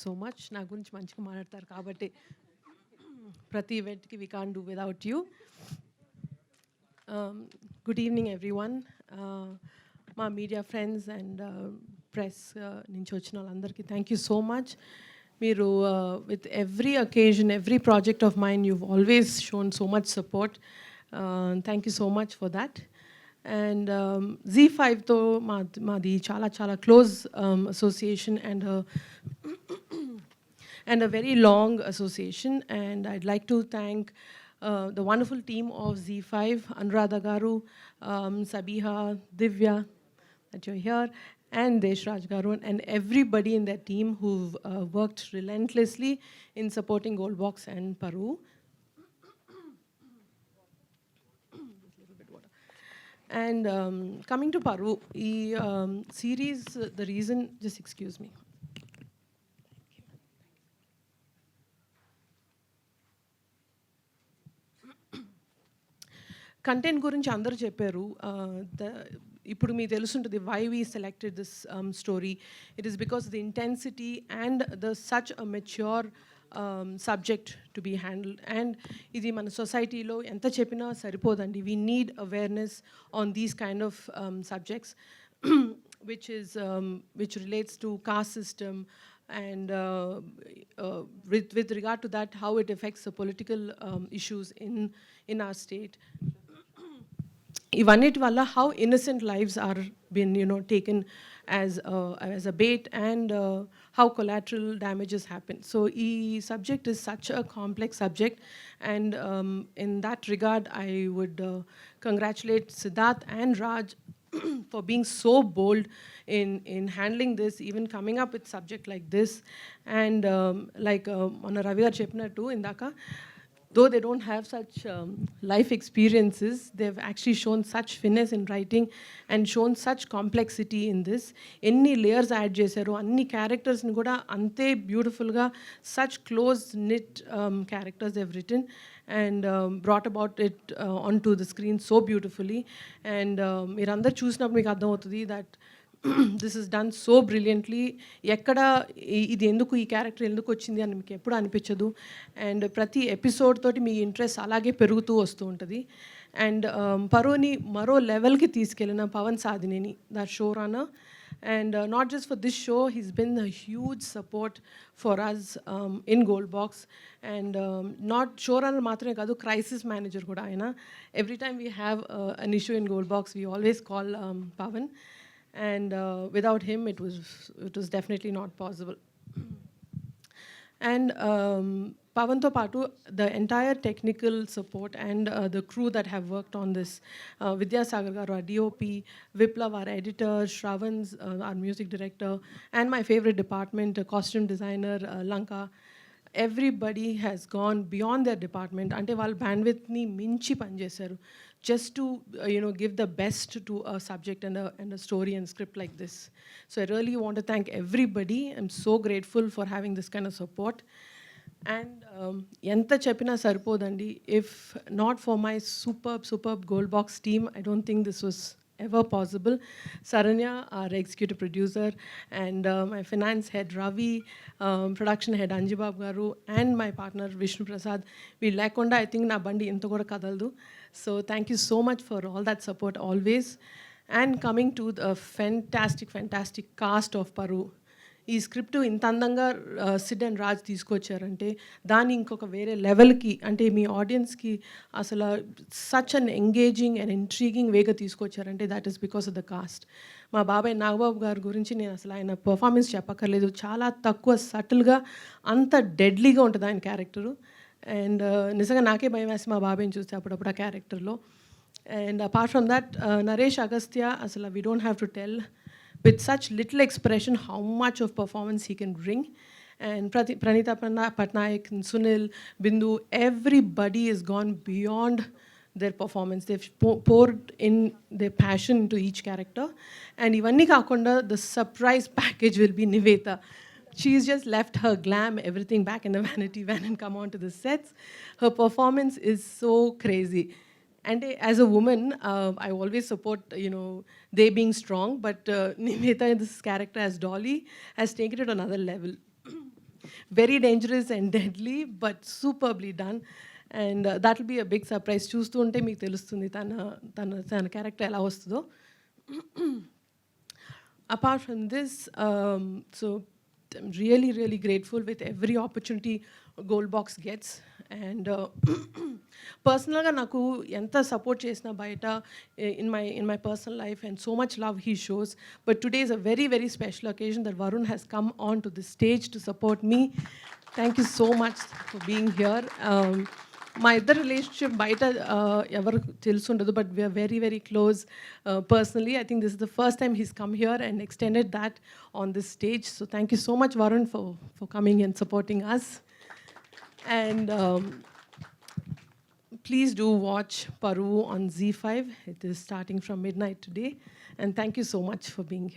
So much. నా గురించి మంచిగా మాట్లాడతారు కాబట్టి ప్రతి ఈవెంట్కి we can't do without you. Good evening everyone. మా మీడియా ఫ్రెండ్స్ అండ్ ప్రెస్ నుంచి వచ్చిన వాళ్ళందరికీ థ్యాంక్ యూ సో మచ్. మీరు with every occasion, every project of mind you've always shown so much support. Thank you so much for that. And Z5తో మాది చాలా చాలా close association and a very long association, and I'd like to thank the wonderful team of Z5, Anuradha Garu, Sabiha, Divya, that you're here, and Deshraj Garu, and everybody in that team who've worked relentlessly in supporting Goldbox and Paru. And coming to Paru, the series, the reason, just excuse me. Content గురించి అందరూ చెప్పారు. ఇప్పుడు మీకు తెలుసుంటుంది why we selected this story. It is because the intensity and the such a mature subject to be handled. And ఇది మన సొసైటీలో ఎంత చెప్పినా సరిపోదండి. We need awareness on these kind of subjects which relates to caste system, and with regard to that, how it affects the political issues in our state. Ivanit valla how innocent lives are been taken as a bait, and how collateral damages happen. So e subject is such a complex subject, and in that regard I would congratulate Siddharth and Raj for being so bold in handling this, even coming up with subject like this. And like Mona Ravi garu cheppinattu indaka, though they don't have such life experiences, they've actually shown such finesse in writing and shown such complexity in this. Any layers add chesaru, anni characters ni kuda ante beautiful ga, such close knit characters they've written and brought about it onto the screen so beautifully. And meerandaru chusinapudu meeku ardham avutadi that this is done so brilliantly. ఎక్కడ ఇది ఎందుకు ఈ character ఎందుకు వచ్చింది అని మీకు ఎప్పుడు అనిపించదు. అండ్ ప్రతి ఎపిసోడ్ తోటి మీ ఇంట్రెస్ట్ అలాగే పెరుగుతూ వస్తూ ఉంటుంది. అండ్ పరోని మరో లెవెల్కి తీసుకెళ్ళిన Pavan Sadhineni, the show runner. And not just for this show, he's been a huge support for us in Goldbox. And not showrunner matrame kadu, crisis manager kuda aina. Every time we have an issue in Goldbox, we always call Pavan. And without him, it was definitely not possible. And Pavanto Patu, the entire technical support and the crew that have worked on this, Vidya Sagar garu, our DOP, Viplav, our editor, Shravans, our music director, and my favorite department, costume designer, Lanka. Everybody has gone beyond their department. Ante వాళ్ళ bandwidth ni minchi పనిచేశారు just to give the best to a subject and a story and script like this. So I really want to thank everybody. I'm so grateful for having this kind of support. And enta cheppina saripodandi, if not for my superb Goldbox team, I don't think this was ever possible. Saranya, our executive producer, and my finance head Ravi, production head Anjibab garu, and my partner Vishnu Prasad. We lekonda I think na bandi ento kuda kadaldu. So thank you so much for all that support always. And coming to the fantastic cast of Paru. ఈ script ఇంత అందంగా Sid and Raj తీసుకొచ్చారంటే దాన్ని ఇంకొక వేరే లెవెల్కి, అంటే మీ ఆడియన్స్కి అసలు such an engaging and intriguing వేగా తీసుకొచ్చారంటే that is because of the cast. మా బాబాయ్ నాగబాబు గారి గురించి నేను అసలు ఆయన పర్ఫార్మెన్స్ చెప్పక్కర్లేదు. చాలా తక్కువ సటిల్గా అంత డెడ్లీగా ఉంటుంది ఆయన క్యారెక్టరు. అండ్ నిజంగా నాకే భయం వేసి మా బాబాయ్ని చూస్తే అప్పుడప్పుడు ఆ క్యారెక్టర్లో. And apart from that, Naresh Agastya, అసలు we don't have to tell, with such little expression how much of performance he can bring. And Pranita Patnaik and Sunil, Bindu, everybody has gone beyond their performance. They've poured in their passion into each character. And ivanni kaakunda, the surprise package will be Nivetha. She's just left her glam, everything back in the vanity van and come onto the sets. Her performance is so crazy. And as a woman, I always support, they being strong, but Nivetha in this character as Dolly has taken it another level. very dangerous and deadly, but superbly done. And that will be a big surprise. చూస్తూ ఉంటే మీకు తెలుస్తుంది తన character ఎలా వస్తుందో. Apart from this, so I'm really, really grateful with every opportunity Gold Box gets. And personally, naku enta support chesina baita in my personal life, and so much love he shows. But today is a very, very special occasion that Varun has come on to the stage to support me. Thank you so much for being here. My other relationship baita ever telusundadu, but we are very, very close personally. I think this is the first time he's come here and extended that on this stage. So thank you so much, Varun, for coming and supporting us. And please do watch Paru on ZEE5. It is starting from midnight today. And thank you so much for being here.